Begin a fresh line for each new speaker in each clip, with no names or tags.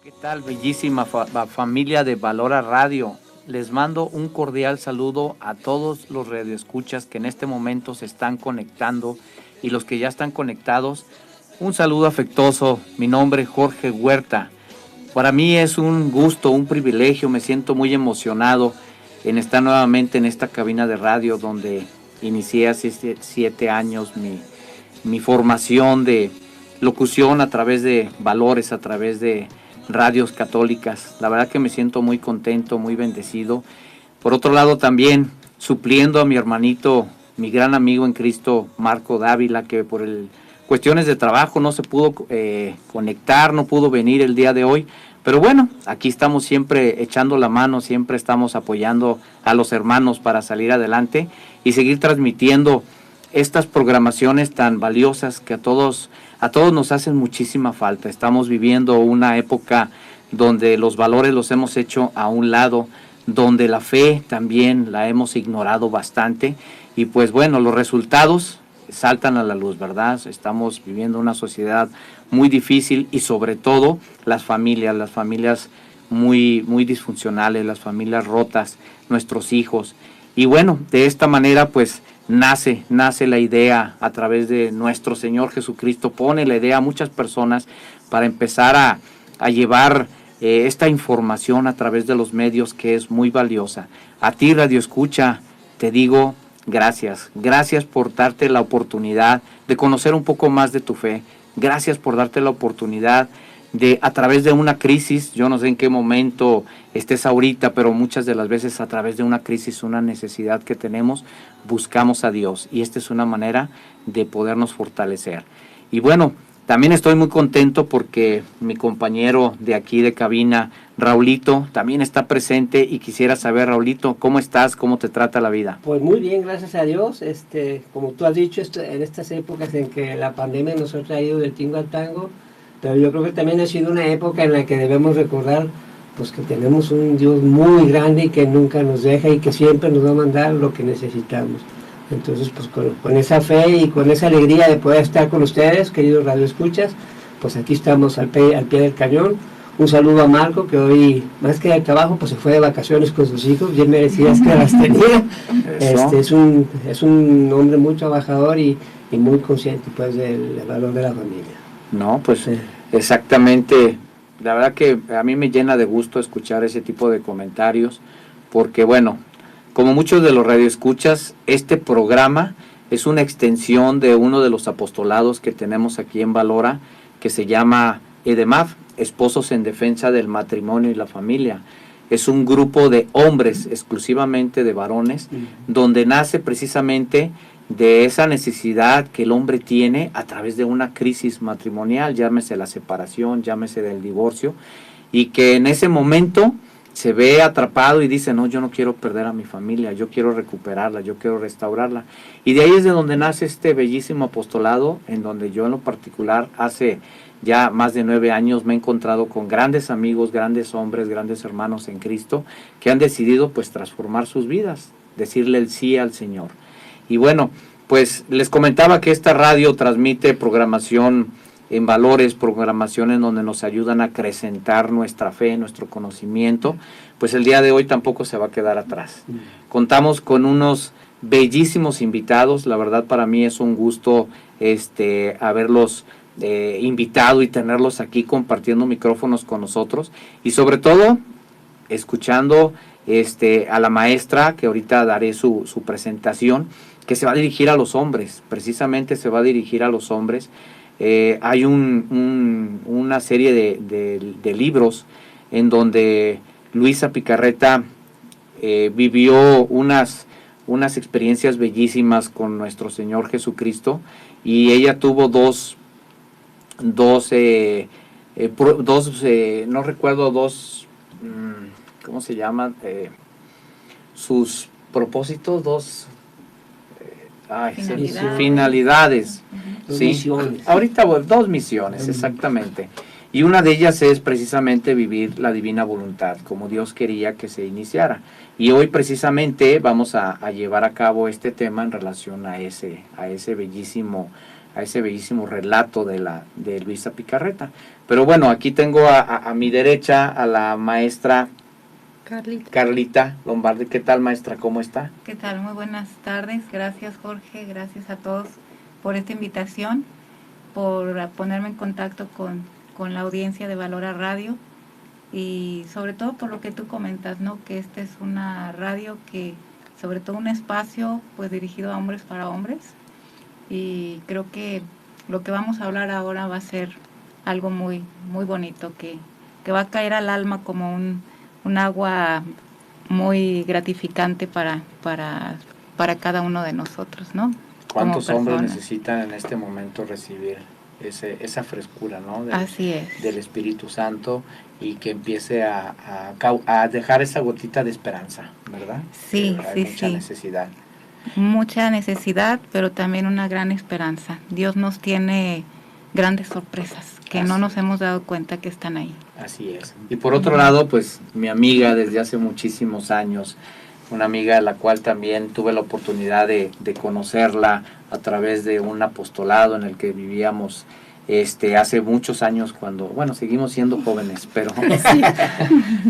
¿Qué tal, bellísima familia de Valora Radio? Les mando un cordial saludo a todos los radioescuchas que en este momento se están conectando y los que ya están conectados. Un saludo afectuoso. Mi nombre es Jorge Huerta. Para mí es un gusto, un privilegio. Me siento muy emocionado en estar nuevamente en esta cabina de radio donde inicié hace 7 años mi formación de locución a través de valores, a través de radios católicas. La verdad que me siento muy contento, muy bendecido. Por otro lado también supliendo a mi hermanito, mi gran amigo en Cristo, Marco Dávila, que por cuestiones de trabajo no se pudo conectar, no pudo venir el día de hoy. Pero bueno, aquí estamos siempre echando la mano, siempre estamos apoyando a los hermanos para salir adelante y seguir transmitiendo estas programaciones tan valiosas que a todos nos hacen muchísima falta. Estamos viviendo una época donde los valores los hemos hecho a un lado, donde la fe también la hemos ignorado bastante y pues bueno, los resultados saltan a la luz, ¿verdad? Estamos viviendo una sociedad muy difícil y sobre todo las familias muy disfuncionales, las familias rotas, nuestros hijos. Y bueno, de esta manera pues nace la idea a través de nuestro Señor Jesucristo, pone la idea a muchas personas para empezar a llevar esta información a través de los medios que es muy valiosa. A ti, Radio Escucha, te digo gracias por darte la oportunidad de conocer un poco más de tu fe, gracias por darte la oportunidad de, a través de una crisis, yo no sé en qué momento estés ahorita, pero muchas de las veces a través de una crisis, una necesidad que tenemos, buscamos a Dios y esta es una manera de podernos fortalecer. Y bueno, también estoy muy contento porque mi compañero de aquí de cabina, Raulito, también está presente y quisiera saber, Raulito, ¿cómo estás? ¿Cómo te trata la vida?
Pues muy bien, gracias a Dios. Como tú has dicho, en estas épocas en que la pandemia nos ha traído del tingo al tango, pero yo creo que también ha sido una época en la que debemos recordar pues que tenemos un Dios muy grande y que nunca nos deja y que siempre nos va a mandar lo que necesitamos. Entonces, pues con esa fe y con esa alegría de poder estar con ustedes, queridos radioescuchas, pues aquí estamos al pie del cañón. Un saludo a Marco, que hoy, más que de trabajo, pues se fue de vacaciones con sus hijos, bien merecidas que las tenía. Es un hombre muy trabajador y muy consciente pues del valor de la familia.
No, pues sí. Exactamente. La verdad que a mí me llena de gusto escuchar ese tipo de comentarios, porque bueno, como muchos de los radioescuchas, este programa es una extensión de uno de los apostolados que tenemos aquí en Valora, que se llama EDEMAF, Esposos en Defensa del Matrimonio y la Familia. Es un grupo de hombres, exclusivamente de varones, donde nace precisamente de esa necesidad que el hombre tiene a través de una crisis matrimonial, llámese la separación, llámese del divorcio, y que en ese momento se ve atrapado y dice, no, yo no quiero perder a mi familia, yo quiero recuperarla, yo quiero restaurarla. Y de ahí es de donde nace este bellísimo apostolado, en donde yo en lo particular hace ya más de 9 años me he encontrado con grandes amigos, grandes hombres, grandes hermanos en Cristo, que han decidido pues transformar sus vidas, decirle el sí al Señor. Y bueno, pues les comentaba que esta radio transmite programación en valores, programación en donde nos ayudan a acrecentar nuestra fe, nuestro conocimiento, pues el día de hoy tampoco se va a quedar atrás. Contamos con unos bellísimos invitados, la verdad para mí es un gusto haberlos invitado y tenerlos aquí compartiendo micrófonos con nosotros y sobre todo escuchando a la maestra que ahorita daré su presentación, que se va a dirigir a los hombres, precisamente se va a dirigir a los hombres. Hay una serie de libros en donde Luisa Picarreta vivió unas experiencias bellísimas con nuestro Señor Jesucristo y ella tuvo dos ¿cómo se llaman? Sus propósitos, finalidades. ¿Sí?
Misiones.
Ahorita 2 misiones, exactamente. Y una de ellas es precisamente vivir la divina voluntad, como Dios quería que se iniciara. Y hoy precisamente vamos a llevar a cabo este tema en relación a ese bellísimo a ese bellísimo relato de Luisa Picarreta. Pero bueno, aquí tengo a mi derecha a la maestra Carlita Lombardi. ¿Qué tal, maestra? ¿Cómo está?
¿Qué tal? Muy buenas tardes. Gracias, Jorge. Gracias a todos por esta invitación, por ponerme en contacto con la audiencia de Valora Radio y sobre todo por lo que tú comentas, ¿no? Que esta es una radio que, sobre todo un espacio pues dirigido a hombres para hombres, y creo que lo que vamos a hablar ahora va a ser algo muy, muy bonito, que va a caer al alma como un agua muy gratificante para cada uno de nosotros, ¿no?
¿Cuántos hombres necesitan en este momento recibir esa frescura, ¿no?
Así es.
Del Espíritu Santo, y que empiece a dejar esa gotita de esperanza, ¿verdad?
Sí,
hay mucha necesidad.
Mucha necesidad, pero también una gran esperanza. Dios nos tiene grandes sorpresas que no nos hemos dado cuenta que están ahí.
Así es. Y por otro lado, pues mi amiga desde hace muchísimos años, una amiga a la cual también tuve la oportunidad de conocerla a través de un apostolado en el que vivíamos hace muchos años, cuando, bueno, seguimos siendo jóvenes, pero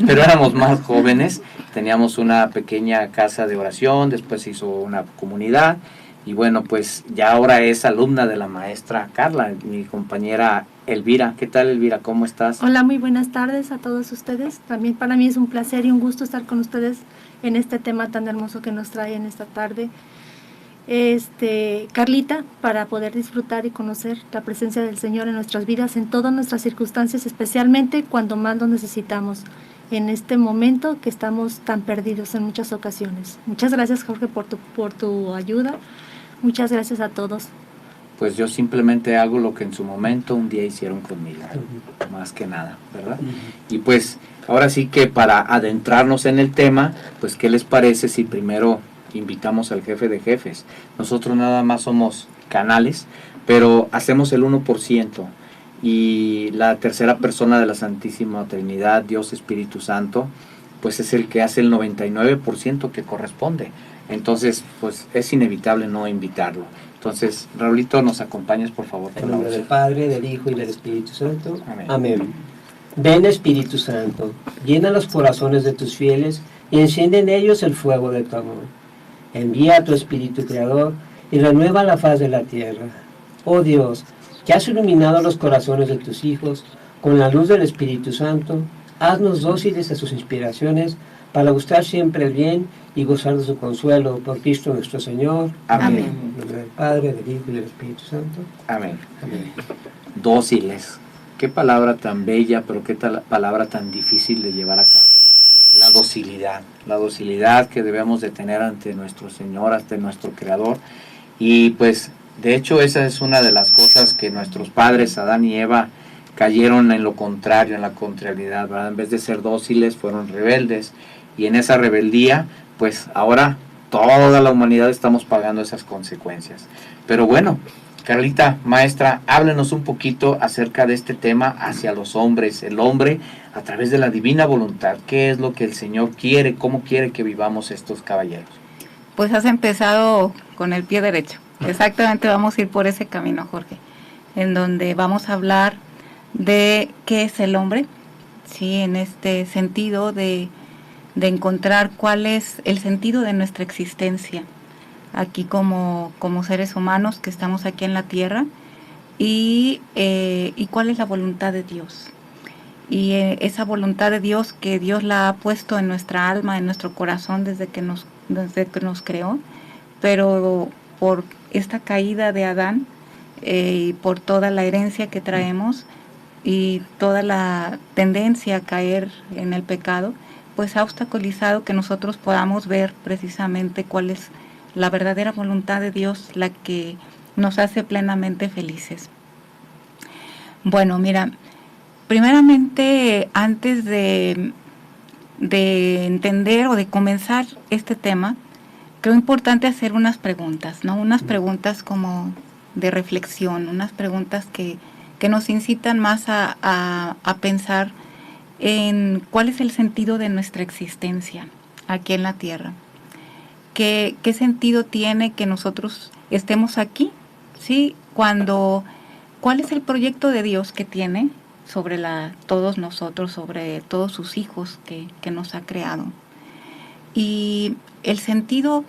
éramos más jóvenes. Teníamos una pequeña casa de oración, después se hizo una comunidad, y bueno, pues ya ahora es alumna de la maestra Carla, mi compañera Elvira. ¿Qué tal, Elvira? ¿Cómo estás?
Hola, muy buenas tardes a todos ustedes. También para mí es un placer y un gusto estar con ustedes en este tema tan hermoso que nos trae en esta tarde. Carlita, para poder disfrutar y conocer la presencia del Señor en nuestras vidas, en todas nuestras circunstancias, especialmente cuando más lo necesitamos, en este momento que estamos tan perdidos en muchas ocasiones. Muchas gracias, Jorge, por tu ayuda. Muchas gracias a todos.
Pues yo simplemente hago lo que en su momento un día hicieron conmigo, más que nada, ¿verdad? Y pues ahora sí que para adentrarnos en el tema, pues ¿qué les parece si primero invitamos al jefe de jefes? Nosotros nada más somos canales, pero hacemos el 1%, y la tercera persona de la Santísima Trinidad, Dios Espíritu Santo, pues es el que hace el 99% que corresponde. Entonces, pues es inevitable no invitarlo. Entonces, Raulito, ¿nos acompañas, por favor?
En nombre del Padre, del Hijo y del Espíritu Santo.
Amén.
Amén. Ven, Espíritu Santo, llena los corazones de tus fieles y enciende en ellos el fuego de tu amor. Envía a tu Espíritu Creador y renueva la faz de la tierra. Oh Dios, que has iluminado los corazones de tus hijos con la luz del Espíritu Santo, haznos dóciles a sus inspiraciones para buscar siempre el bien y gozar de su consuelo, por Cristo nuestro Señor.
Amén.
En nombre del Padre, del Hijo y del Espíritu Santo.
Amén.
Amén.
Dóciles. Qué palabra tan bella, pero qué palabra tan difícil de llevar a cabo. La docilidad que debemos de tener ante nuestro Señor, ante nuestro Creador. Y pues, de hecho, esa es una de las cosas que nuestros padres, Adán y Eva, cayeron en lo contrario, en la contrariedad, ¿verdad? En vez de ser dóciles, fueron rebeldes. Y en esa rebeldía, pues ahora toda la humanidad estamos pagando esas consecuencias. Pero bueno, Carlita, maestra, háblenos un poquito acerca de este tema hacia los hombres, el hombre a través de la divina voluntad. ¿Qué es lo que el Señor quiere? ¿Cómo quiere que vivamos estos caballeros?
Pues has empezado con el pie derecho. Exactamente, vamos a ir por ese camino, Jorge, en donde vamos a hablar de qué es el hombre, sí, en este sentido de encontrar cuál es el sentido de nuestra existencia aquí como seres humanos que estamos aquí en la tierra, y cuál es la voluntad de Dios. Y esa voluntad de Dios, que Dios la ha puesto en nuestra alma, en nuestro corazón desde que nos creó, pero por esta caída de Adán y por toda la herencia que traemos y toda la tendencia a caer en el pecado, pues ha obstaculizado que nosotros podamos ver precisamente cuál es la verdadera voluntad de Dios, la que nos hace plenamente felices. Bueno, mira, primeramente, antes de entender o de comenzar este tema, creo importante hacer unas preguntas, ¿no? Unas preguntas como de reflexión, unas preguntas que nos incitan más a pensar en cuál es el sentido de nuestra existencia aquí en la tierra. ¿Qué sentido tiene que nosotros estemos aquí? ¿Sí? ¿Cuál es el proyecto de Dios que tiene sobre todos nosotros, sobre todos sus hijos que nos ha creado? Y el sentido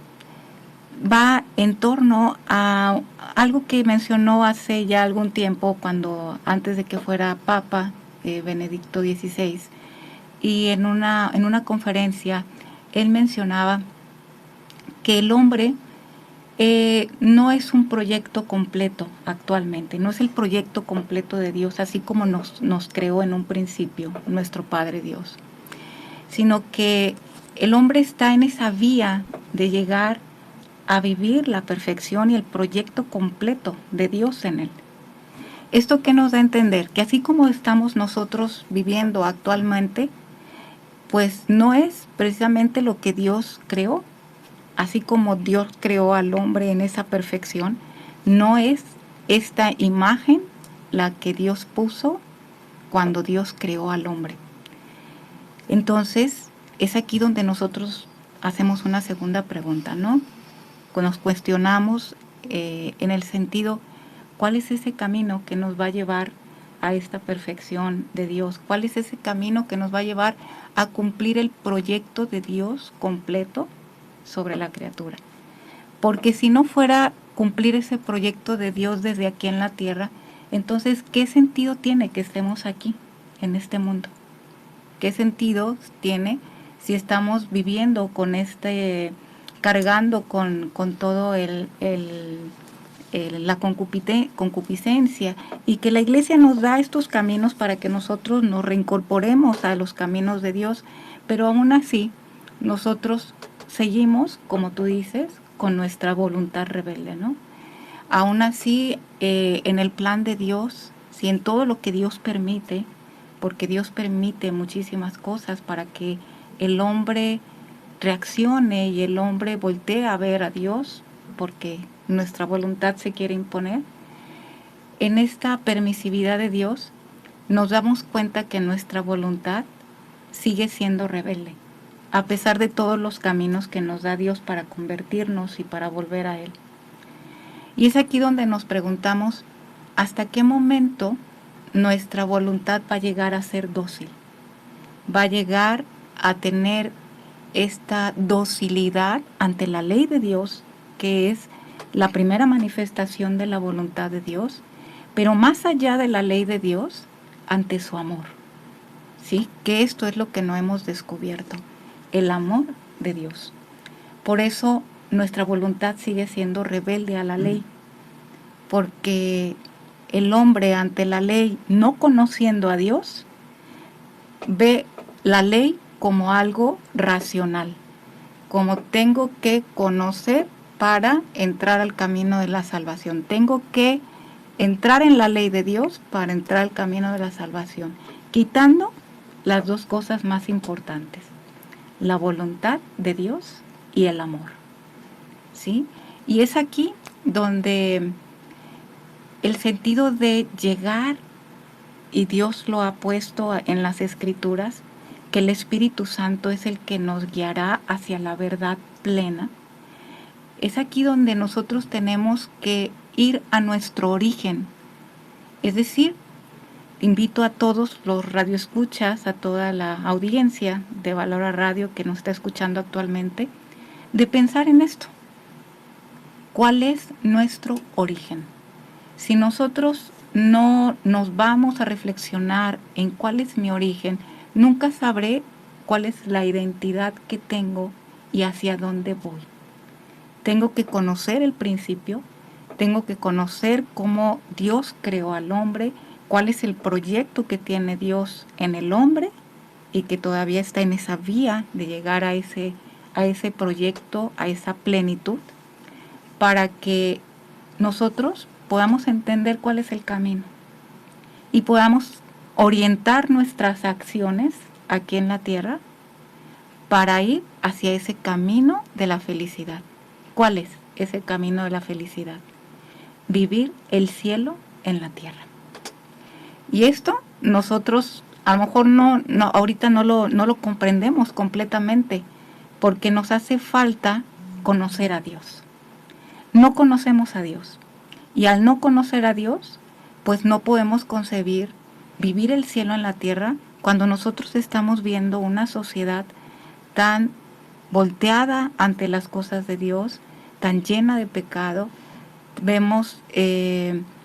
va en torno a algo que mencionó hace ya algún tiempo, antes de que fuera Papa Benedicto XVI, y en una conferencia él mencionaba que el hombre no es un proyecto completo actualmente, no es el proyecto completo de Dios, así como nos creó en un principio nuestro Padre Dios, sino que el hombre está en esa vía de llegar a vivir la perfección y el proyecto completo de Dios en él. ¿Esto qué nos da a entender? Que así como estamos nosotros viviendo actualmente, pues no es precisamente lo que Dios creó. Así como Dios creó al hombre en esa perfección, no es esta imagen la que Dios puso cuando Dios creó al hombre. Entonces, es aquí donde nosotros hacemos una segunda pregunta, ¿no? Nos cuestionamos en el sentido, ¿cuál es ese camino que nos va a llevar a esta perfección de Dios? ¿Cuál es ese camino que nos va a llevar a cumplir el proyecto de Dios completo sobre la criatura? Porque si no fuera cumplir ese proyecto de Dios desde aquí en la tierra, entonces, ¿qué sentido tiene que estemos aquí, en este mundo? ¿Qué sentido tiene si estamos viviendo con cargando con todo la concupiscencia, y que la Iglesia nos da estos caminos para que nosotros nos reincorporemos a los caminos de Dios, pero aún así nosotros seguimos, como tú dices, con nuestra voluntad rebelde, ¿no? Aún así, en el plan de Dios, si en todo lo que Dios permite, porque Dios permite muchísimas cosas para que el hombre reaccione y el hombre voltee a ver a Dios, porque nuestra voluntad se quiere imponer, en esta permisividad de Dios nos damos cuenta que nuestra voluntad sigue siendo rebelde, a pesar de todos los caminos que nos da Dios para convertirnos y para volver a Él. Y es aquí donde nos preguntamos, ¿hasta qué momento nuestra voluntad va a llegar a ser dócil? Va a llegar a tener esta docilidad ante la ley de Dios, que es la primera manifestación de la voluntad de Dios, pero más allá de la ley de Dios, ante su amor. ¿Sí? Que esto es lo que no hemos descubierto, el amor de Dios. Por eso nuestra voluntad sigue siendo rebelde a la ley, porque el hombre ante la ley, no conociendo a Dios, ve la ley como algo racional, como tengo que conocer para entrar al camino de la salvación. Tengo que entrar en la ley de Dios para entrar al camino de la salvación, quitando las dos cosas más importantes, la voluntad de Dios y el amor. ¿Sí? Y es aquí donde el sentido de llegar, y Dios lo ha puesto en las Escrituras, que el Espíritu Santo es el que nos guiará hacia la verdad plena. Es aquí donde nosotros tenemos que ir a nuestro origen. Es decir, invito a todos los radioescuchas, a toda la audiencia de Valora Radio que nos está escuchando actualmente, de pensar en esto. ¿Cuál es nuestro origen? Si nosotros no nos vamos a reflexionar en cuál es mi origen, nunca sabré cuál es la identidad que tengo y hacia dónde voy. Tengo que conocer el principio, tengo que conocer cómo Dios creó al hombre, cuál es el proyecto que tiene Dios en el hombre y que todavía está en esa vía de llegar a ese proyecto, a esa plenitud, para que nosotros podamos entender cuál es el camino y podamos orientar nuestras acciones aquí en la tierra para ir hacia ese camino de la felicidad. ¿Cuál es ese camino de la felicidad? Vivir el cielo en la tierra. Y esto nosotros a lo mejor ahorita no lo comprendemos completamente, porque nos hace falta conocer a Dios. No conocemos a Dios. Y al no conocer a Dios, pues no podemos concebir vivir el cielo en la tierra cuando nosotros estamos viendo una sociedad tan volteada ante las cosas de Dios, tan llena de pecado. Vemos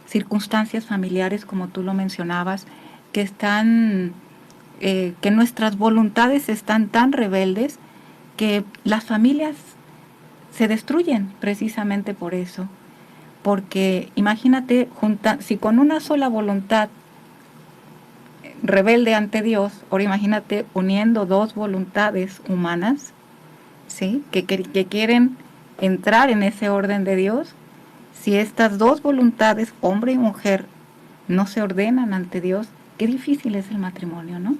circunstancias familiares, como tú lo mencionabas, que están, que nuestras voluntades están tan rebeldes que las familias se destruyen precisamente por eso. Porque imagínate, si con una sola voluntad rebelde ante Dios, ahora imagínate uniendo dos voluntades humanas, ¿sí? que quieren entrar en ese orden de Dios. Si estas dos voluntades, hombre y mujer, no se ordenan ante Dios, qué difícil es el matrimonio, ¿no?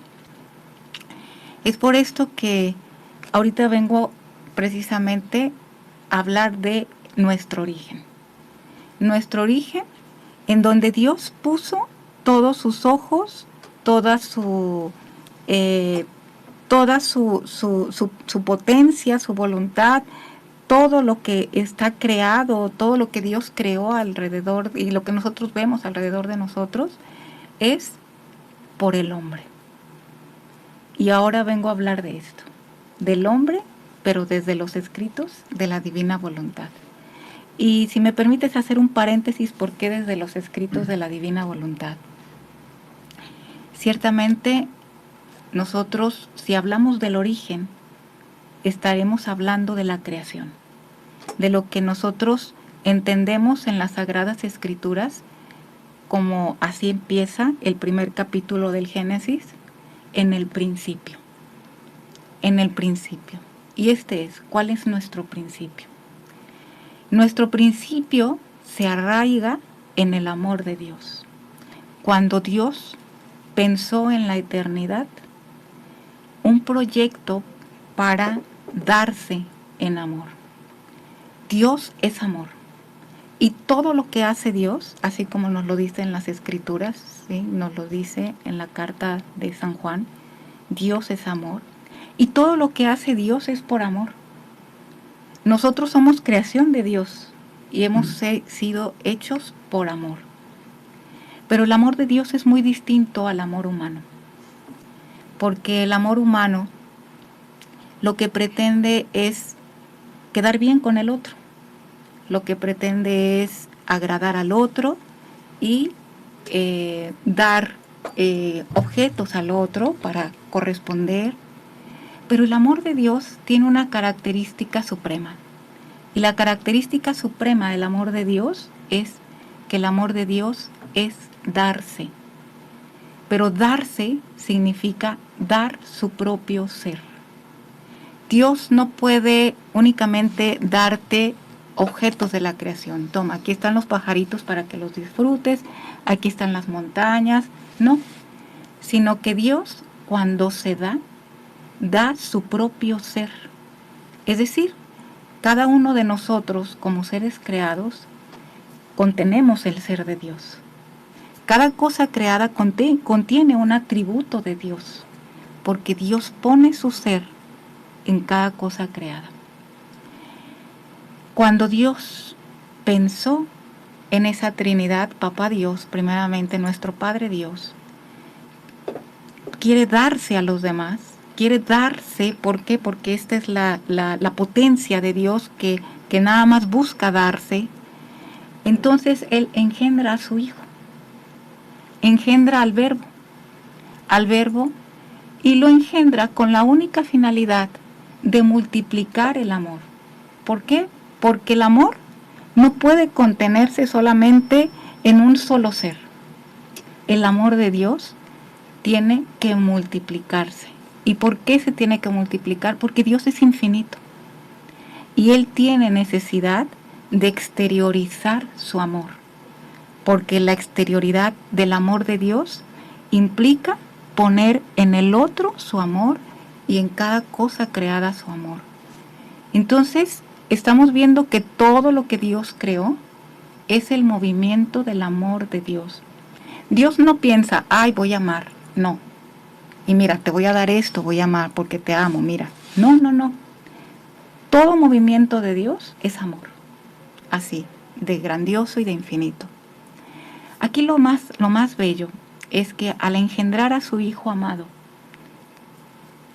Es por esto que ahorita vengo precisamente a hablar de nuestro origen. Nuestro origen, en donde Dios puso todos sus ojos, toda su potencia, su voluntad, todo lo que está creado, todo lo que Dios creó alrededor y lo que nosotros vemos alrededor de nosotros es por el hombre. Y ahora vengo a hablar de esto, del hombre, pero desde los escritos de la divina voluntad. Y si me permites hacer un paréntesis, ¿por qué desde los escritos de la divina voluntad? Ciertamente, nosotros, si hablamos del origen, estaremos hablando de la creación, de lo que nosotros entendemos en las Sagradas Escrituras, como así empieza el primer capítulo del Génesis, en el principio. En el principio. Y ¿cuál es nuestro principio? Nuestro principio se arraiga en el amor de Dios. Cuando Dios pensó en la eternidad un proyecto para darse en amor. Dios es amor. Y todo lo que hace Dios, así como nos lo dice en las Escrituras, ¿sí? Nos lo dice en la carta de San Juan, Dios es amor. Y todo lo que hace Dios es por amor. Nosotros somos creación de Dios y hemos sido hechos por amor. Pero el amor de Dios es muy distinto al amor humano. Porque el amor humano lo que pretende es quedar bien con el otro. Lo que pretende es agradar al otro y dar objetos al otro para corresponder. Pero el amor de Dios tiene una característica suprema. Y la característica suprema del amor de Dios es que el amor de Dios es darse. Pero darse significa dar su propio ser. Dios no puede únicamente darte objetos de la creación. Toma, aquí están los pajaritos para que los disfrutes, aquí están las montañas. No, sino que Dios, cuando se da su propio ser. Es decir, cada uno de nosotros, como seres creados, contenemos el ser de Dios. Cada cosa creada contiene un atributo de Dios, porque Dios pone su ser en cada cosa creada. Cuando Dios pensó en esa Trinidad, Papá Dios, primeramente nuestro Padre Dios, quiere darse a los demás, quiere darse, ¿por qué? Porque esta es la potencia de Dios que nada más busca darse. Entonces Él engendra a su Hijo, engendra al Verbo, y lo engendra con la única finalidad de multiplicar el amor. ¿Por qué? Porque el amor no puede contenerse solamente en un solo ser. El amor de Dios tiene que multiplicarse. ¿Y por qué se tiene que multiplicar? Porque Dios es infinito. Y Él tiene necesidad de exteriorizar su amor. Porque la exterioridad del amor de Dios implica poner en el otro su amor y en cada cosa creada su amor. Entonces, estamos viendo que todo lo que Dios creó es el movimiento del amor de Dios. Dios no piensa, ay, voy a amar. No. Y mira, te voy a dar esto, voy a amar porque te amo, mira. No. Todo movimiento de Dios es amor. Así. de grandioso y de infinito. Aquí lo más bello es que al engendrar a su Hijo amado,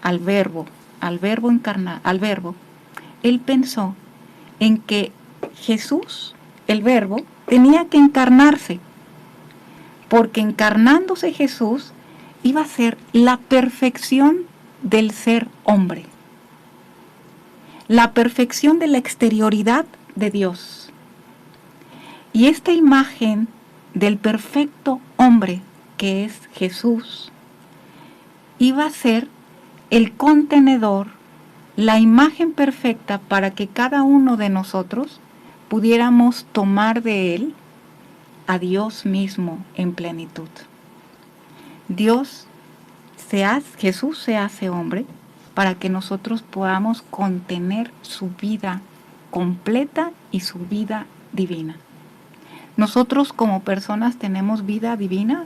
al verbo encarnar, al verbo, Él pensó en que Jesús, el verbo, tenía que encarnarse, porque encarnándose Jesús iba a ser la perfección del ser hombre, la perfección de la exterioridad de Dios. Y esta imagen del perfecto hombre que es Jesús iba a ser el contenedor, la imagen perfecta para que cada uno de nosotros pudiéramos tomar de Él a Dios mismo en plenitud. Jesús se hace hombre para que nosotros podamos contener su vida completa y su vida divina. Nosotros como personas tenemos vida divina,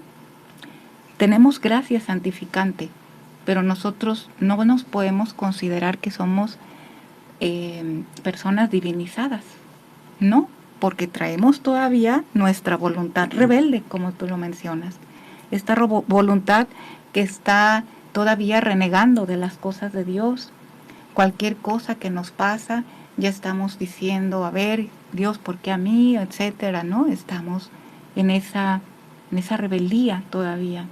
tenemos gracia santificante, pero nosotros no nos podemos considerar que somos personas divinizadas, no, porque traemos todavía nuestra voluntad rebelde, como tú lo mencionas, esta voluntad que está todavía renegando de las cosas de Dios. Cualquier cosa que nos pasa, ya estamos diciendo, a ver, Dios, ¿por qué a mí?, etcétera, ¿no? Estamos en esa rebeldía todavía.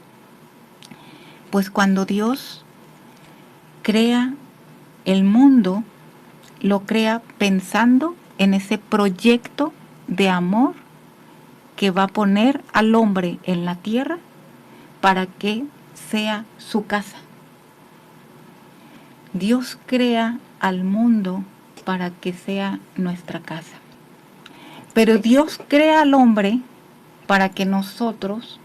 Pues cuando Dios crea el mundo, lo crea pensando en ese proyecto de amor que va a poner al hombre en la tierra para que sea su casa. Dios crea al mundo para que sea nuestra casa. Pero Dios crea al hombre para que nosotros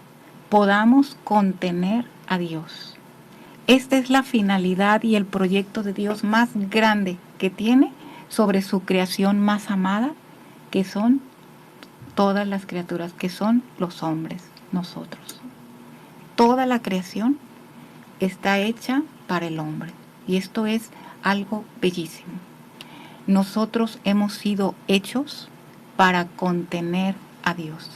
podamos contener a Dios. Esta es la finalidad y el proyecto de Dios más grande que tiene sobre su creación más amada, que son todas las criaturas, que son los hombres, nosotros. Toda la creación está hecha para el hombre. Y esto es algo bellísimo. Nosotros hemos sido hechos para contener a Dios.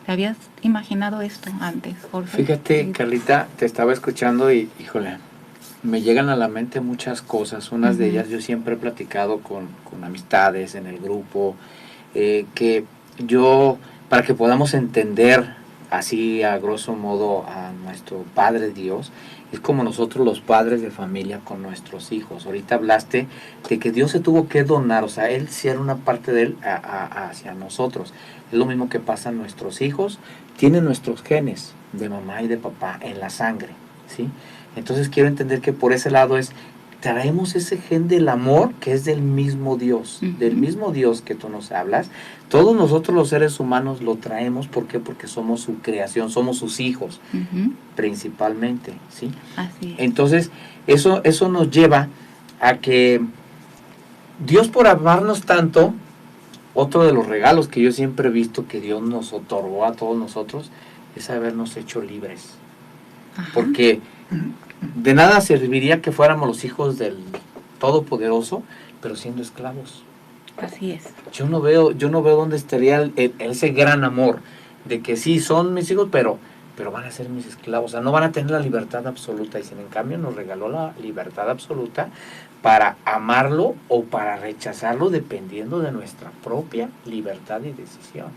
¿Te habías imaginado esto antes, Jorge?
Fíjate, Carlita, te estaba escuchando y, híjole, me llegan a la mente muchas cosas. Unas de ellas yo siempre he platicado con amistades en el grupo, que yo, para que podamos entender así a grosso modo a nuestro Padre Dios, es como nosotros los padres de familia con nuestros hijos. Ahorita hablaste de que Dios se tuvo que donar, o sea, Él sí era una parte de Él hacia nosotros. Es lo mismo que pasa en nuestros hijos, tienen nuestros genes de mamá y de papá en la sangre, ¿sí? Entonces quiero entender que por ese lado traemos ese gen del amor que es del mismo Dios, del mismo Dios que tú nos hablas. Todos nosotros los seres humanos lo traemos, ¿por qué? Porque somos su creación, somos sus hijos, principalmente, ¿sí?
Así es. Entonces,
eso nos lleva a que Dios, por amarnos tanto, otro de los regalos que yo siempre he visto que Dios nos otorgó a todos nosotros, es habernos hecho libres. Ajá. Porque de nada serviría que fuéramos los hijos del Todopoderoso, pero siendo esclavos.
Así es.
Yo no veo dónde estaría ese gran amor de que sí son mis hijos, pero van a ser mis esclavos. O sea, no van a tener la libertad absoluta. Y si en cambio nos regaló la libertad absoluta para amarlo o para rechazarlo, dependiendo de nuestra propia libertad y decisión,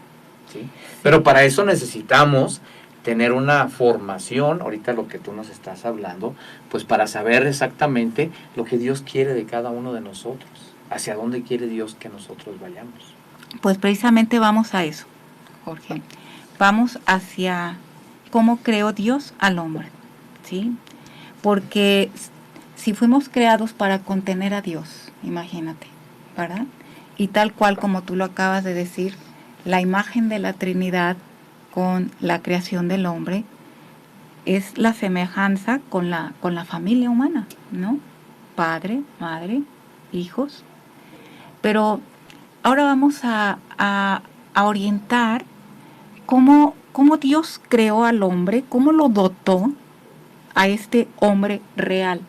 ¿sí? Pero para eso necesitamos tener una formación, ahorita lo que tú nos estás hablando, pues para saber exactamente lo que Dios quiere de cada uno de nosotros, hacia dónde quiere Dios que nosotros vayamos.
Pues precisamente vamos a eso, Jorge. Vamos hacia cómo creó Dios al hombre, ¿sí? Porque si fuimos creados para contener a Dios, imagínate, ¿verdad? Y tal cual como tú lo acabas de decir, la imagen de la Trinidad con la creación del hombre es la semejanza con la familia humana, ¿no? Padre, madre, hijos. Pero ahora vamos a orientar cómo Dios creó al hombre, cómo lo dotó a este hombre real,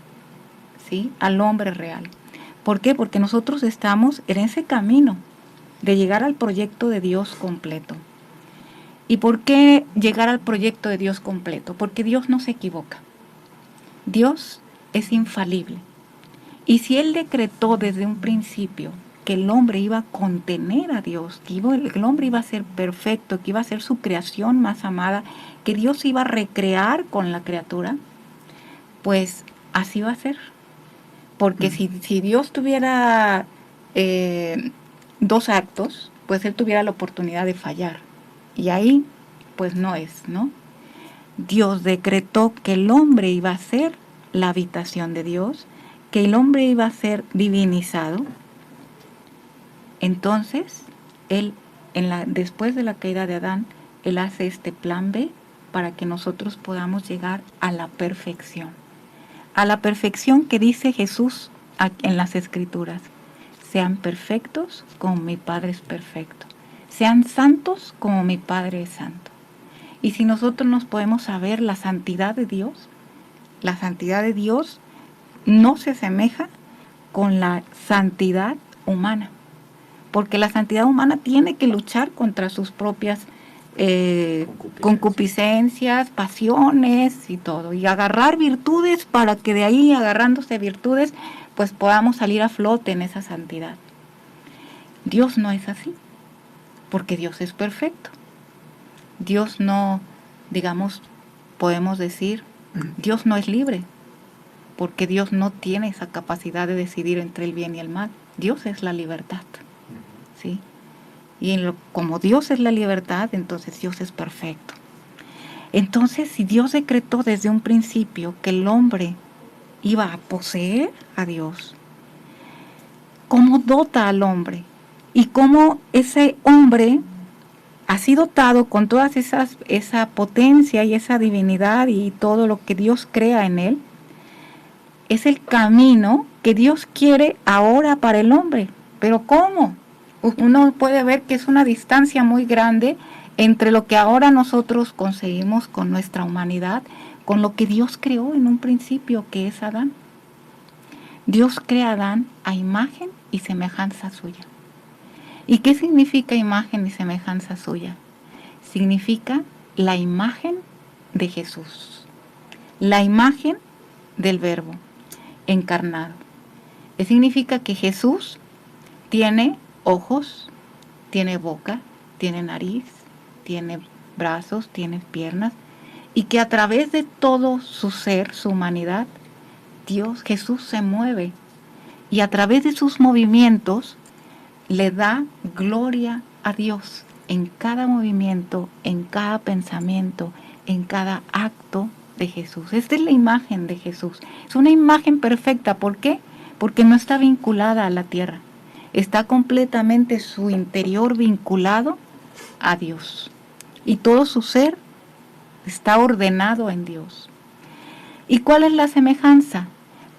¿sí? Al hombre real. ¿Por qué? Porque nosotros estamos en ese camino de llegar al proyecto de Dios completo. ¿Y por qué llegar al proyecto de Dios completo? Porque Dios no se equivoca. Dios es infalible. Y si Él decretó desde un principio que el hombre iba a contener a Dios, que el hombre iba a ser perfecto, que iba a ser su creación más amada, que Dios iba a recrear con la criatura, pues así va a ser. Porque si Dios tuviera 2 actos, pues Él tuviera la oportunidad de fallar. Y ahí, pues no es, ¿no? Dios decretó que el hombre iba a ser la habitación de Dios, que el hombre iba a ser divinizado. Entonces, Él, después de la caída de Adán, Él hace este plan B para que nosotros podamos llegar a la perfección. A la perfección que dice Jesús en las Escrituras. Sean perfectos como mi Padre es perfecto. Sean santos como mi Padre es santo. Y si nosotros nos podemos saber la santidad de Dios no se asemeja con la santidad humana. Porque la santidad humana tiene que luchar contra sus propias concupiscencias, pasiones y todo. Y agarrar virtudes para que de ahí, agarrándose virtudes, pues podamos salir a flote en esa santidad. Dios no es así, porque Dios es perfecto. Dios no, digamos, podemos decir, Dios no es libre, porque Dios no tiene esa capacidad de decidir entre el bien y el mal. Dios es la libertad, ¿sí? Y como Dios es la libertad, entonces Dios es perfecto. Entonces, si Dios decretó desde un principio que el hombre iba a poseer a Dios, ¿cómo dota al hombre? Y cómo ese hombre así dotado con toda esa potencia y esa divinidad y todo lo que Dios crea en él, es el camino que Dios quiere ahora para el hombre. ¿Pero cómo? Uno puede ver que es una distancia muy grande entre lo que ahora nosotros conseguimos con nuestra humanidad, con lo que Dios creó en un principio, que es Adán. Dios crea a Adán a imagen y semejanza suya. ¿Y qué significa imagen y semejanza suya? Significa la imagen de Jesús, la imagen del Verbo encarnado. Significa que Jesús tiene ojos, tiene boca, tiene nariz, tiene brazos, tiene piernas, y que a través de todo su ser, su humanidad, Jesús se mueve, y a través de sus movimientos le da gloria a Dios en cada movimiento, en cada pensamiento, en cada acto de Jesús. Esta es la imagen de Jesús. Es una imagen perfecta. ¿Por qué? Porque no está vinculada a la tierra. Está completamente su interior vinculado a Dios. Y todo su ser está ordenado en Dios. ¿Y cuál es la semejanza?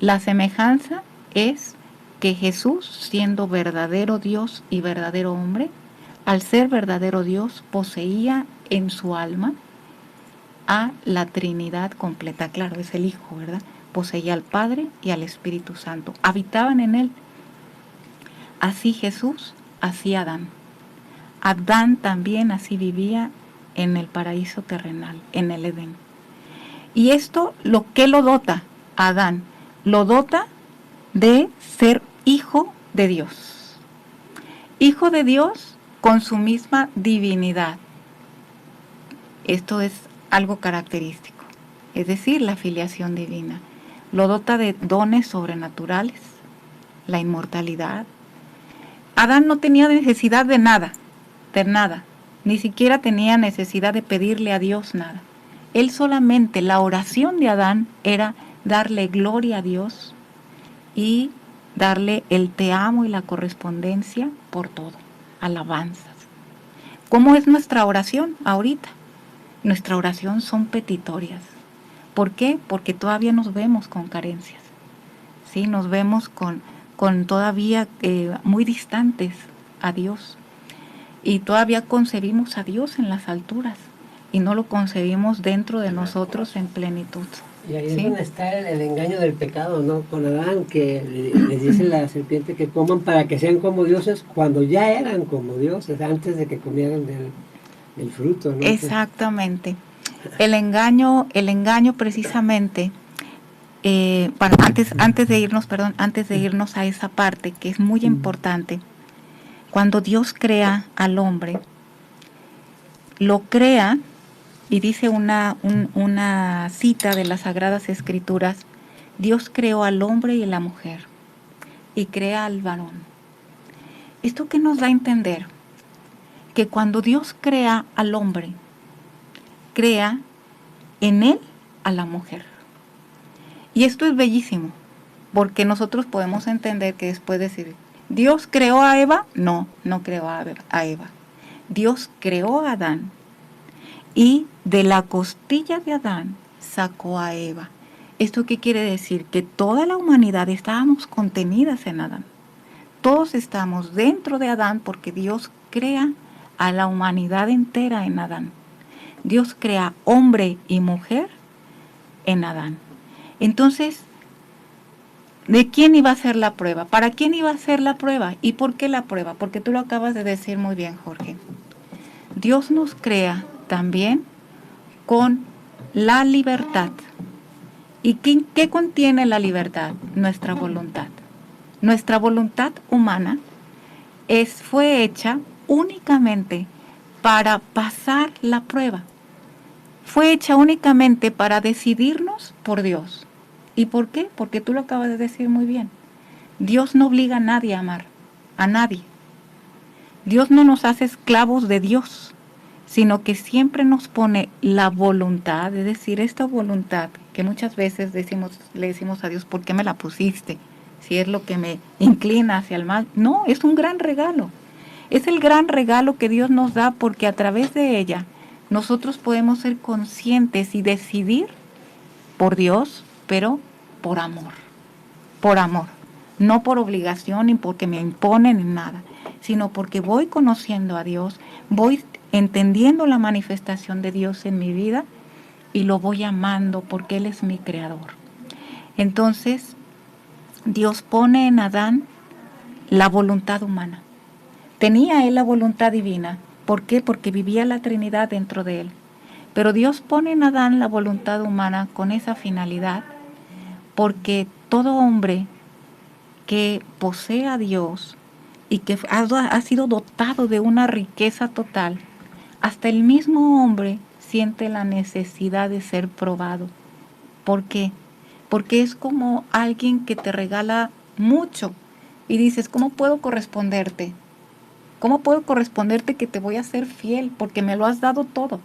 La semejanza es que Jesús, siendo verdadero Dios y verdadero hombre, al ser verdadero Dios, poseía en su alma a la Trinidad completa. Claro, es el Hijo, ¿verdad? Poseía al Padre y al Espíritu Santo. Habitaban en él. Así Jesús, así Adán. Adán también así vivía en el paraíso terrenal, en el Edén. Y esto, ¿qué lo dota a Adán? Lo dota de ser hijo de Dios. Hijo de Dios con su misma divinidad. Esto es algo característico, es decir, la filiación divina. Lo dota de dones sobrenaturales, la inmortalidad. Adán no tenía necesidad de nada, ni siquiera tenía necesidad de pedirle a Dios nada. Él solamente, la oración de Adán era darle gloria a Dios y darle el te amo y la correspondencia por todo, alabanzas. ¿Cómo es nuestra oración ahorita? Nuestra oración son petitorias. ¿Por qué? Porque todavía nos vemos con carencias, ¿sí? Nos vemos con todavía muy distantes a Dios. Y todavía concebimos a Dios en las alturas y no lo concebimos dentro de nosotros en plenitud.
Y ahí
¿sí?
es donde está el engaño del pecado, ¿no? Con Adán, que le dice la serpiente que coman para que sean como dioses cuando ya eran como dioses, antes de que comieran del fruto, ¿no? Entonces,
Exactamente. El engaño precisamente, antes de irnos, perdón, antes de irnos a esa parte que es muy importante, cuando Dios crea al hombre, lo crea, y dice una cita de las Sagradas Escrituras, Dios creó al hombre y a la mujer, y crea al varón. ¿Esto qué nos da a entender? Que cuando Dios crea al hombre, crea en él a la mujer. Y esto es bellísimo, porque nosotros podemos entender que después de decir, ¿Dios creó a Eva? No, no creó a Eva. Dios creó a Adán y de la costilla de Adán sacó a Eva. ¿Esto qué quiere decir? Que toda la humanidad estábamos contenidas en Adán. Todos estamos dentro de Adán porque Dios crea a la humanidad entera en Adán. Dios crea hombre y mujer en Adán. Entonces, ¿de quién iba a ser la prueba? ¿Para quién iba a ser la prueba? ¿Y por qué la prueba? Porque tú lo acabas de decir muy bien, Jorge. Dios nos crea también con la libertad. ¿Y qué contiene la libertad? Nuestra voluntad. Nuestra voluntad humana fue hecha únicamente para pasar la prueba. Fue hecha únicamente para decidirnos por Dios. ¿Y por qué? Porque tú lo acabas de decir muy bien. Dios no obliga a nadie a amar, a nadie. Dios no nos hace esclavos de Dios, sino que siempre nos pone la voluntad, es decir, esta voluntad que muchas veces le decimos a Dios, ¿por qué me la pusiste? Si es lo que me inclina hacia el mal. No, es un gran regalo. Es el gran regalo que Dios nos da porque a través de ella nosotros podemos ser conscientes y decidir por Dios, pero por amor, no por obligación ni porque me imponen ni nada, sino porque voy conociendo a Dios, voy entendiendo la manifestación de Dios en mi vida y lo voy amando porque Él es mi creador. Entonces, Dios pone en Adán la voluntad humana. Tenía él la voluntad divina. ¿Por qué? Porque vivía la Trinidad dentro de él. Pero Dios pone en Adán la voluntad humana con esa finalidad, porque todo hombre que posee a Dios y que ha sido dotado de una riqueza total, hasta el mismo hombre siente la necesidad de ser probado. ¿Por qué? Porque es como alguien que te regala mucho y dices, ¿cómo puedo corresponderte? ¿Cómo puedo corresponderte que te voy a ser fiel? Porque me lo has dado todo.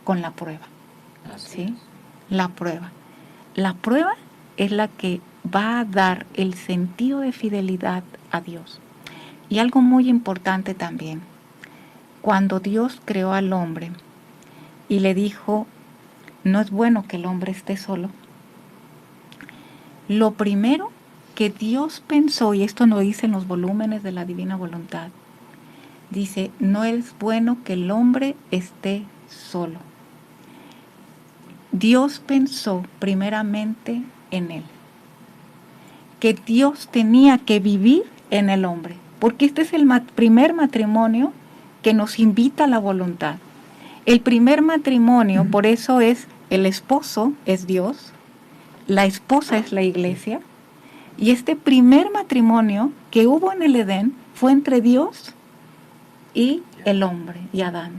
Con la prueba. ¿Sí? La prueba. La prueba es la que va a dar el sentido de fidelidad a Dios. Y algo muy importante también. Cuando Dios creó al hombre y le dijo, no es bueno que el hombre esté solo. Lo primero que Dios pensó, y esto lo dice en los volúmenes de la Divina Voluntad, dice, no es bueno que el hombre esté solo. Dios pensó primeramente en él, que Dios tenía que vivir en el hombre, porque este es el primer matrimonio que nos invita a la voluntad. El primer matrimonio, por eso es el esposo es Dios, la esposa es la iglesia, y este primer matrimonio que hubo en el Edén fue entre Dios y el hombre, y Adán.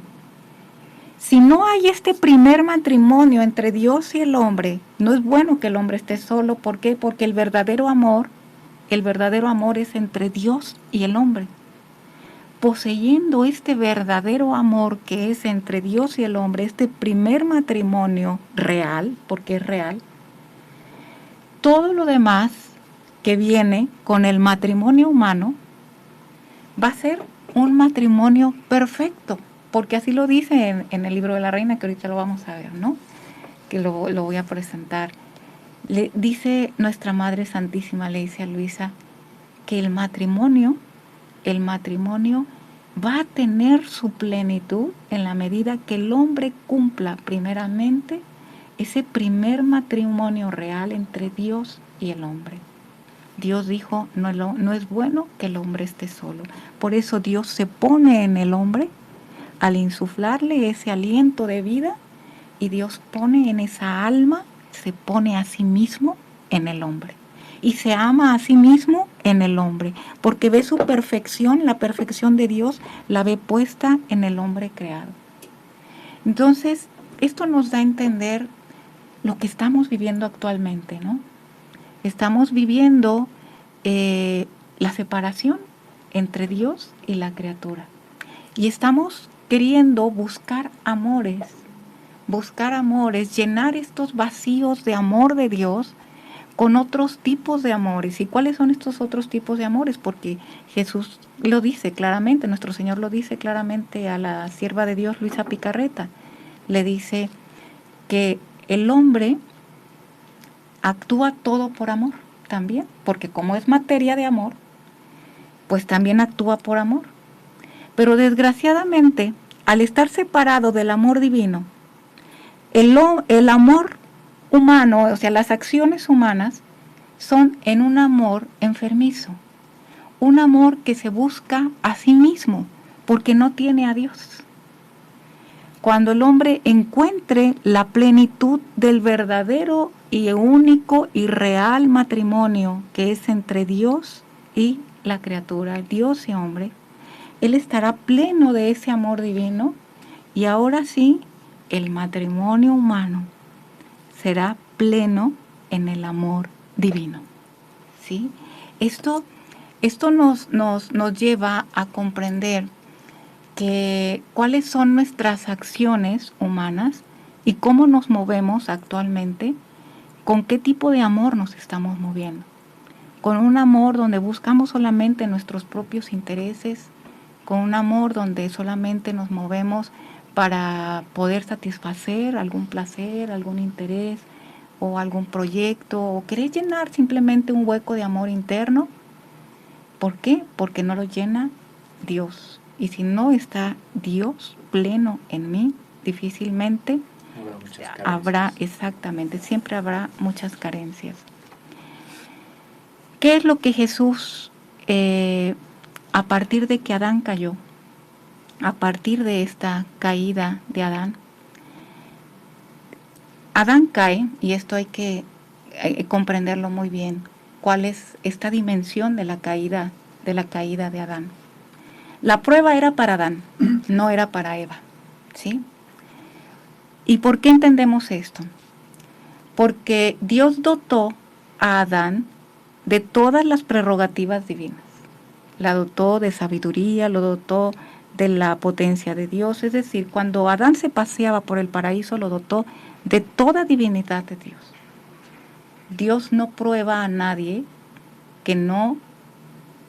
Si no hay este primer matrimonio entre Dios y el hombre, no es bueno que el hombre esté solo. ¿Por qué? Porque el verdadero amor es entre Dios y el hombre. Poseyendo este verdadero amor que es entre Dios y el hombre, este primer matrimonio real, porque es real, todo lo demás que viene con el matrimonio humano va a ser un matrimonio perfecto, porque así lo dice en el libro de la Reina, que ahorita lo vamos a ver, ¿no? Que lo voy a presentar. Le dice nuestra Madre Santísima, le dice a Luisa, que el matrimonio va a tener su plenitud en la medida que el hombre cumpla primeramente ese primer matrimonio real entre Dios y el hombre. Dios dijo, no es bueno que el hombre esté solo. Por eso Dios se pone en el hombre al insuflarle ese aliento de vida, y Dios pone en esa alma, se pone a sí mismo en el hombre. Y se ama a sí mismo en el hombre, porque ve su perfección, la perfección de Dios, la ve puesta en el hombre creado. Entonces, esto nos da a entender lo que estamos viviendo actualmente, ¿no? Estamos viviendo la separación entre Dios y la criatura. Y estamos queriendo buscar amores, llenar estos vacíos de amor de Dios con otros tipos de amores. ¿Y cuáles son estos otros tipos de amores? Porque Jesús lo dice claramente, nuestro Señor lo dice claramente a la sierva de Dios, Luisa Picarreta. Le dice que el hombre actúa todo por amor también, porque como es materia de amor, pues también actúa por amor. Pero desgraciadamente, al estar separado del amor divino, el amor humano, o sea, las acciones humanas, son en un amor enfermizo, un amor que se busca a sí mismo, porque no tiene a Dios. Cuando el hombre encuentre la plenitud del verdadero y único y real matrimonio que es entre Dios y la criatura, Dios y hombre, él estará pleno de ese amor divino, y ahora sí, el matrimonio humano será pleno en el amor divino. ¿Sí? Esto nos lleva a comprender que cuáles son nuestras acciones humanas y cómo nos movemos actualmente, con qué tipo de amor nos estamos moviendo. Con un amor donde buscamos solamente nuestros propios intereses, con un amor donde solamente nos movemos para poder satisfacer algún placer, algún interés o algún proyecto, o querer llenar simplemente un hueco de amor interno. ¿Por qué? Porque no lo llena Dios. Y si no está Dios pleno en mí, difícilmente habrá, exactamente, siempre habrá muchas carencias. ¿Qué es lo que Jesús, a partir de que Adán cayó, a partir de esta caída de Adán cae, y esto hay que comprenderlo muy bien, cuál es esta dimensión de la caída de Adán. La prueba era para Adán, no era para Eva, ¿sí? ¿Y por qué entendemos esto? Porque Dios dotó a Adán de todas las prerrogativas divinas. La dotó de sabiduría, lo dotó de la potencia de Dios. Es decir, cuando Adán se paseaba por el paraíso, lo dotó de toda divinidad de Dios. Dios no prueba a nadie que no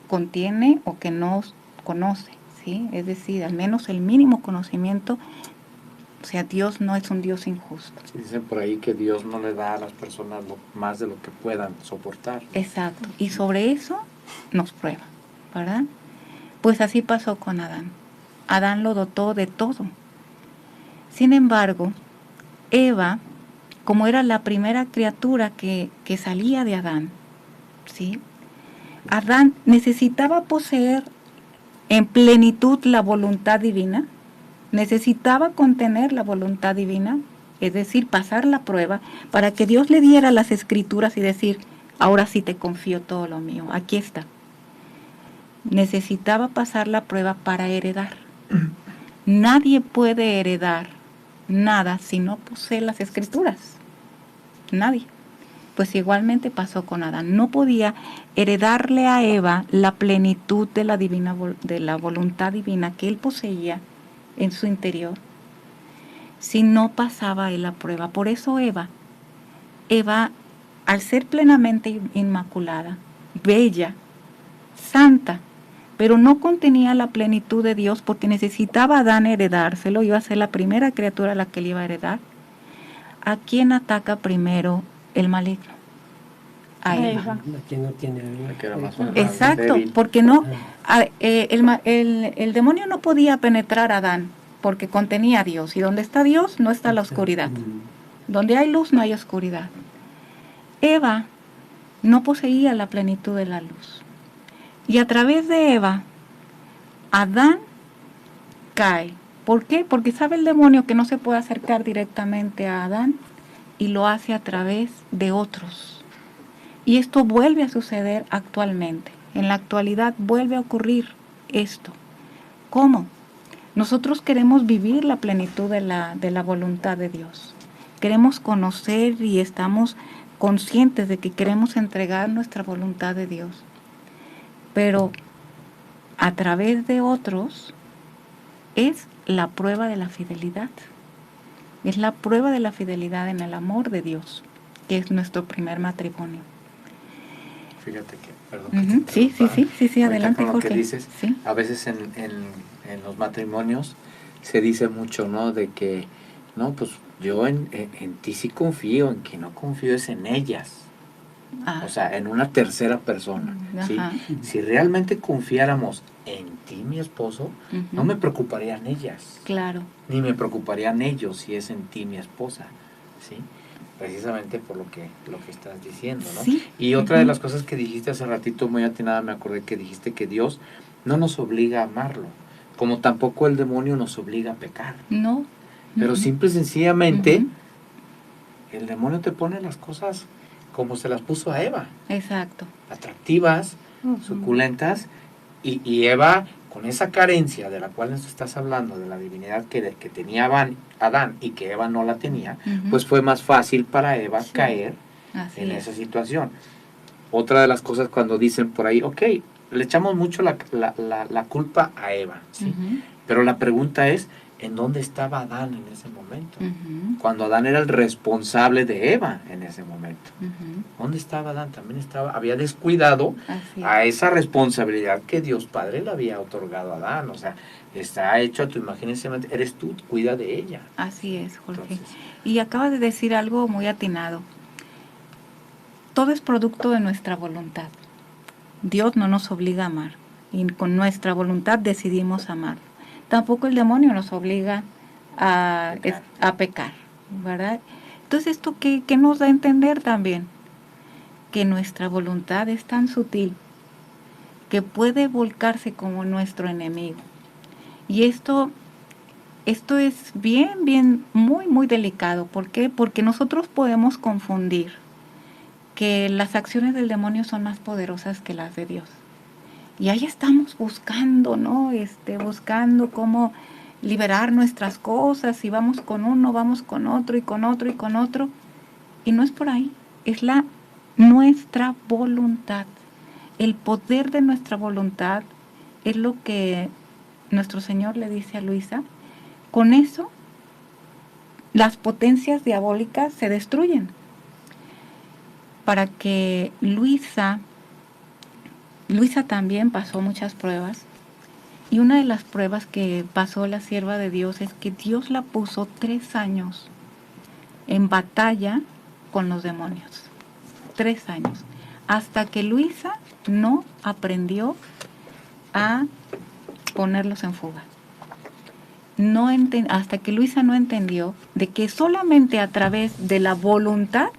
contiene o que no conoce, ¿sí? Es decir, al menos el mínimo conocimiento. O sea, Dios no es un Dios injusto.
Dicen por ahí que Dios no le da a las personas más de lo que puedan soportar.
Exacto. Y sobre eso nos prueba, ¿verdad? Pues así pasó con Adán. Adán lo dotó de todo. Sin embargo, Eva, como era la primera criatura que salía de Adán, ¿sí? Adán necesitaba poseer en plenitud la voluntad divina, necesitaba contener la voluntad divina, es decir, pasar la prueba, para que Dios le diera las escrituras y decir, ahora sí te confío todo lo mío, aquí está. Necesitaba pasar la prueba para heredar. Nadie puede heredar nada si no posee las escrituras. Nadie. Pues igualmente pasó con Adán. No podía heredarle a Eva la plenitud de la voluntad divina que él poseía en su interior si no pasaba él la prueba. Por eso Eva, al ser plenamente inmaculada, bella, santa, pero no contenía la plenitud de Dios porque necesitaba a Adán heredárselo, iba a ser la primera criatura a la que le iba a heredar. ¿A quién ataca primero el maligno? A Eva.
No tiene
Exacto, porque no, el demonio no podía penetrar a Adán porque contenía a Dios, y donde está Dios no está la oscuridad. Donde hay luz no hay oscuridad. Eva no poseía la plenitud de la luz. Y a través de Eva, Adán cae. ¿Por qué? Porque sabe el demonio que no se puede acercar directamente a Adán y lo hace a través de otros. Y esto vuelve a suceder actualmente. En la actualidad vuelve a ocurrir esto. ¿Cómo? Nosotros queremos vivir la plenitud de la voluntad de Dios. Queremos conocer y estamos conscientes de que queremos entregar nuestra voluntad de Dios. Pero a través de otros es la prueba de la fidelidad. Es la prueba de la fidelidad en el amor de Dios, que es nuestro primer matrimonio.
Fíjate que, perdón. Que
Sí,
ahorita
adelante,
con lo
Jorge.
que dices,
Sí.
a veces en los matrimonios se dice mucho, ¿no? De que, no, pues yo en ti sí confío, en quien no confío es en ellas.
Ah,
O sea, en una tercera persona. ¿Sí?
ajá.
Si realmente confiáramos en ti, mi esposo,
Ujú.
no me preocuparían ellas,
Claro.
ni me preocuparían ellos si es en ti, mi esposa. ¿Sí? Precisamente por lo que estás diciendo, ¿no?
Sí.
Y otra de
Ujú.
las cosas que dijiste hace ratito, muy atinada, me acordé que dijiste que Dios no nos obliga a amarlo, como tampoco el demonio nos obliga a pecar.
No.
Pero
Ujú.
simple y sencillamente,
Ujú.
el demonio te pone las cosas como se las puso a Eva,
Exacto.
atractivas,
Ujú.
suculentas, y Eva, con esa carencia de la cual nos estás hablando, de la divinidad que tenía Adán y que Eva no la tenía,
Ujú.
pues fue más fácil para Eva
Sí.
caer
Así
en
es.
esa situación. Otra de las cosas cuando dicen por ahí, ok, le echamos mucho la culpa a Eva, ¿sí?
Ujú.
Pero la pregunta es, ¿en dónde estaba Adán en ese momento?
Ujú.
Cuando Adán era el responsable de Eva en ese momento.
Ujú.
¿Dónde estaba Adán? También había descuidado
Así
a
es.
esa responsabilidad que Dios Padre le había otorgado a Adán. O sea, está hecho a tu imagen y semejanza. Eres tú, cuida de ella.
Así es, Jorge.
Entonces,
Y acabas de decir algo muy atinado. Todo es producto de nuestra voluntad. Dios no nos obliga a amar. Y con nuestra voluntad decidimos amar. Tampoco el demonio nos obliga a pecar, ¿verdad? Entonces, ¿esto qué nos da a entender también? Que nuestra voluntad es tan sutil que puede volcarse como nuestro enemigo. Y esto es bien, muy delicado. ¿Por qué? Porque nosotros podemos confundir que las acciones del demonio son más poderosas que las de Dios. Y ahí estamos buscando, ¿no? Buscando cómo liberar nuestras cosas, y vamos con uno, vamos con otro, y con otro, y con otro. Y no es por ahí, es nuestra voluntad. El poder de nuestra voluntad es lo que nuestro Señor le dice a Luisa. Con eso, las potencias diabólicas se destruyen. Para que Luisa también pasó muchas pruebas, y una de las pruebas que pasó la sierva de Dios es que Dios la puso 3 años en batalla con los demonios. 3 años. Hasta que Luisa no aprendió a ponerlos en fuga. Hasta que Luisa no entendió de que solamente a través de la voluntad,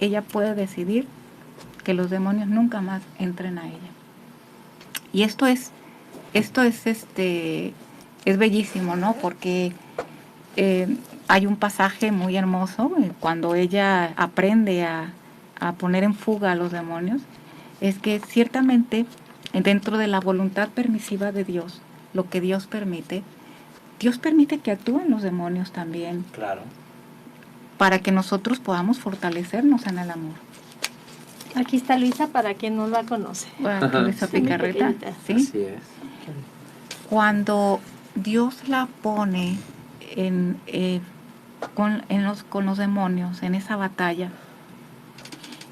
ella puede decidir que los demonios nunca más entren a ella. Y esto es bellísimo, ¿no? Porque hay un pasaje muy hermoso cuando ella aprende a poner en fuga a los demonios, es que ciertamente dentro de la voluntad permisiva de Dios, lo que Dios permite que actúen los demonios también,
claro.
para que nosotros podamos fortalecernos en el amor.
Aquí está Luisa para quien no la conoce.
Luisa
Sí, muy
Picarreta,
pequeñita.
¿sí?
Así es.
Cuando Dios la pone con los demonios en esa batalla,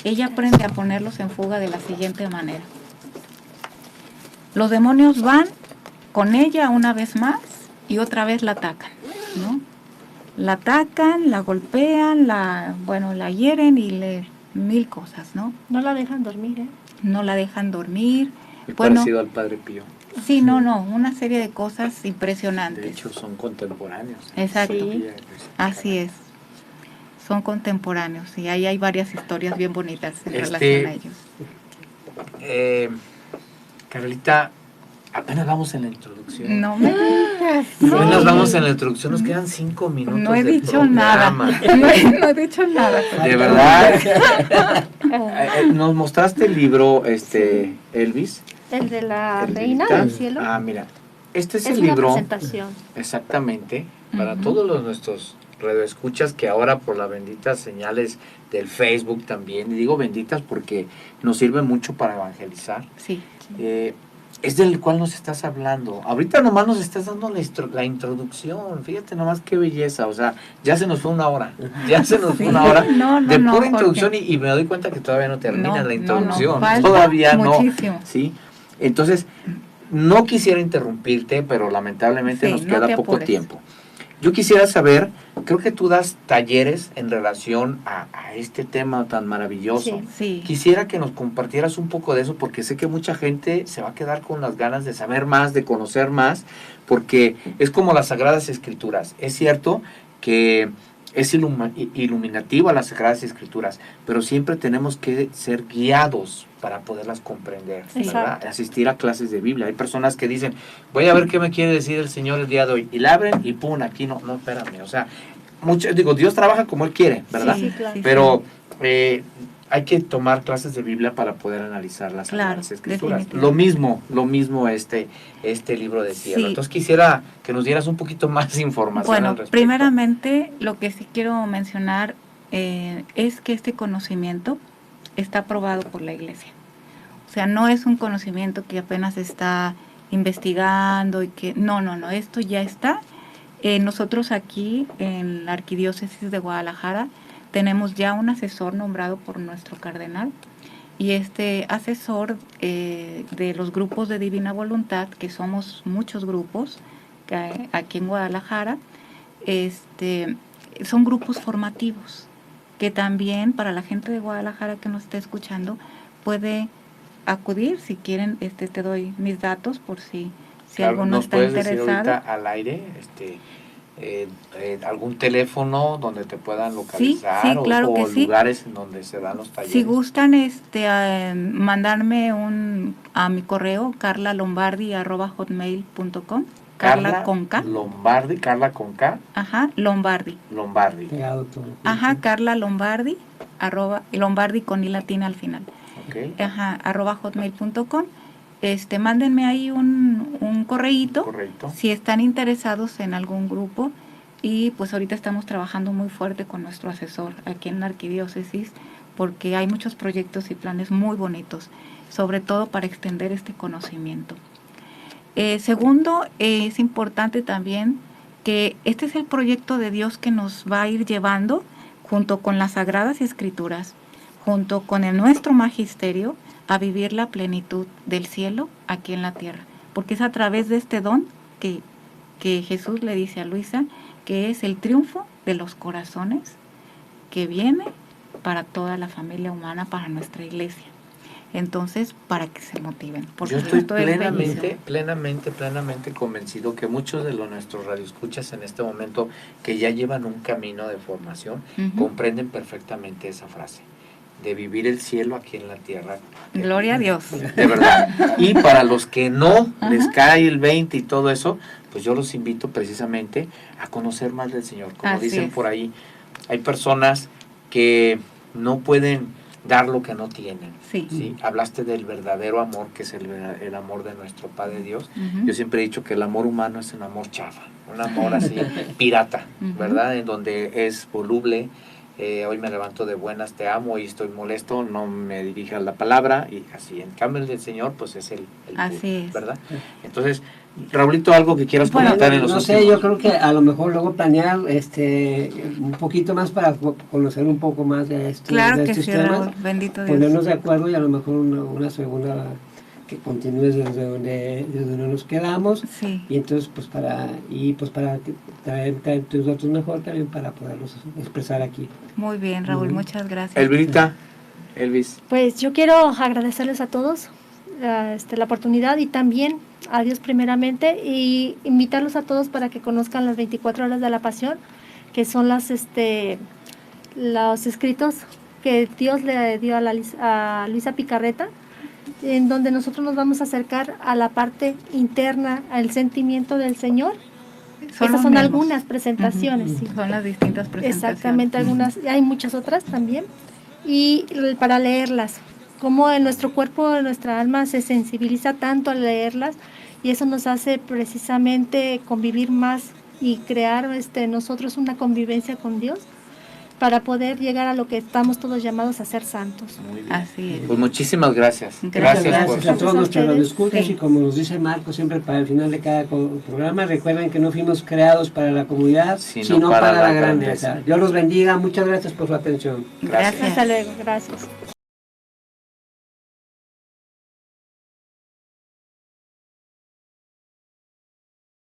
ella aprende a ponerlos en fuga de la siguiente manera. Los demonios van con ella una vez más y otra vez la atacan, ¿no? La atacan, la golpean, la hieren y mil cosas, ¿no?
No la dejan dormir, ¿eh?
No la dejan dormir.
Muy
Bueno,
parecido al Padre Pío.
Sí, no, una serie de cosas impresionantes.
De hecho, son contemporáneos.
Exacto.
Sí.
Así es. Son contemporáneos y ahí hay varias historias bien bonitas en
Este,
relación a ellos.
Carlita, apenas vamos en la introducción.
No me digas.
Apenas vamos en la introducción, nos quedan 5 minutos.
No he
de
dicho nada.
programa.
No he dicho nada.
De verdad. Nos mostraste el libro, Elvis.
El de la
El
Reina
Lilita.
del Cielo.
Ah, mira. Este es
es
el
una
libro.
presentación.
Exactamente. Para
Ujú.
todos nuestros radioescuchas que ahora por las benditas señales del Facebook también, y digo benditas porque nos sirve mucho para evangelizar,
Sí.
es del cual nos estás hablando. Ahorita nomás nos estás dando la introducción. Fíjate nomás qué belleza. O sea, ya se nos fue una hora. Ya se nos fue una hora
No,
de pura
Jorge.
introducción y me doy cuenta que todavía no termina la introducción.
falta
Todavía no.
muchísimo.
¿Sí? Entonces, no quisiera interrumpirte, pero lamentablemente
Sí,
nos
no
queda
te
poco
apures.
tiempo. Yo quisiera saber, creo que tú das talleres en relación a este tema tan maravilloso.
Sí.
Sí.
Quisiera que nos compartieras un poco de eso, porque sé que mucha gente se va a quedar con las ganas de saber más, de conocer más, porque es como las Sagradas Escrituras. Es cierto que es iluminativa las Sagradas Escrituras, pero siempre tenemos que ser guiados para poderlas comprender, ¿verdad?
Exacto.
Asistir a clases de Biblia. Hay personas que dicen, voy a ver qué me quiere decir el Señor el día de hoy, y la abren y pum, aquí no, espérame, o sea, Dios trabaja como Él quiere, ¿verdad?
Sí, claro.
Pero hay que tomar clases de Biblia para poder analizar las
Claro,
Sagradas Escrituras.
definitivamente.
Lo mismo este libro de cielo.
Sí.
Entonces quisiera que nos dieras un poquito más de información
Bueno,
al respecto.
primeramente lo que sí quiero mencionar es que este conocimiento está aprobado por la Iglesia. O sea, no es un conocimiento que apenas está investigando y que no, esto ya está. Nosotros aquí en la Arquidiócesis de Guadalajara tenemos ya un asesor nombrado por nuestro cardenal, y este asesor de los grupos de Divina Voluntad, que somos muchos grupos que aquí en Guadalajara, son grupos formativos que también para la gente de Guadalajara que nos esté escuchando puede acudir. Si quieren, te doy mis datos por si
Claro,
alguno
¿nos
está
puedes decir
interesado.
ahorita al aire algún teléfono donde te puedan localizar
sí, claro que
o
sí.
lugares en donde se dan los talleres?
Si gustan mandarme a mi correo carlalombardi@hotmail.com. Carla con K.
Lombardi, Carla con K.
Ajá, Lombardi.
Lombardi.
Pegado todo.
Ajá, Carla Lombardi, Lombardi con I latina al final.
Ok.
Ajá, @hotmail.com. Mándenme ahí un correíto
Correcto.
si están interesados en algún grupo, y pues ahorita estamos trabajando muy fuerte con nuestro asesor aquí en la Arquidiócesis, porque hay muchos proyectos y planes muy bonitos, sobre todo para extender este conocimiento. Segundo, es importante también que este es el proyecto de Dios que nos va a ir llevando junto con las Sagradas Escrituras, junto con nuestro magisterio, a vivir la plenitud del cielo aquí en la tierra, porque es a través de este don que Jesús le dice a Luisa que es el triunfo de los corazones que viene para toda la familia humana, para nuestra iglesia. Entonces, para que se motiven. Porque
Yo estoy
esto es bellísimo.
plenamente convencido que muchos de nuestros radioescuchas en este momento que ya llevan un camino de formación
Ujú.
comprenden perfectamente esa frase de vivir el cielo aquí en la tierra.
Gloria a Dios.
De verdad. Y para los que no les
Ajá.
cae el 20 y todo eso, pues yo los invito precisamente a conocer más del Señor. Como
Así
dicen
es.
por ahí, hay personas que no pueden dar lo que no tienen.
Sí.
¿Sí? Hablaste del verdadero amor, que es el amor de nuestro Padre Dios.
Ujú.
Yo siempre he dicho que el amor humano es un amor chafa, un amor así pirata,
Ujú.
¿verdad? En donde es voluble. Hoy me levanto de buenas, te amo, y estoy molesto, no me dirijas la palabra, y así. En cambio el del Señor, pues es el
Así
puro,
es.
¿verdad? Entonces, Raulito, algo que quieras
Bueno,
comentar en los
no sé,
últimos-
yo creo que a lo mejor luego planear un poquito más para conocer un poco más de
Claro
de
que
estos
sí,
temas,
Raúl. Bendito Dios.
ponernos de acuerdo y a lo mejor una segunda que continúes desde donde nos quedamos,
Sí.
y entonces pues para traer tus datos mejor también para poderlos expresar aquí.
Muy bien, Raúl.
Ujú.
Muchas gracias.
Elvis.
Pues yo quiero agradecerles a todos la oportunidad, y también a Dios primeramente, y invitarlos a todos para que conozcan las 24 horas de la pasión, que son los escritos que Dios le dio a Luisa Picarreta, en donde nosotros nos vamos a acercar a la parte interna, al sentimiento del Señor. Esas son algunas presentaciones. Sí.
Son las distintas presentaciones.
Exactamente, algunas, hay muchas otras también. Y para leerlas, como en nuestro cuerpo, en nuestra alma se sensibiliza tanto al leerlas, y eso nos hace precisamente convivir más y crear nosotros una convivencia con Dios, para poder llegar a lo que estamos todos llamados a ser santos.
Muy bien.
Así es.
Pues muchísimas gracias.
Gracias
por
a todos nuestros radioescuchas,
Sí.
y como nos dice Marco siempre para el final de cada programa, recuerden que no fuimos creados para la comunidad, sino para la grandeza. Dios los bendiga, muchas gracias por su atención.
Gracias.
Hasta luego, gracias.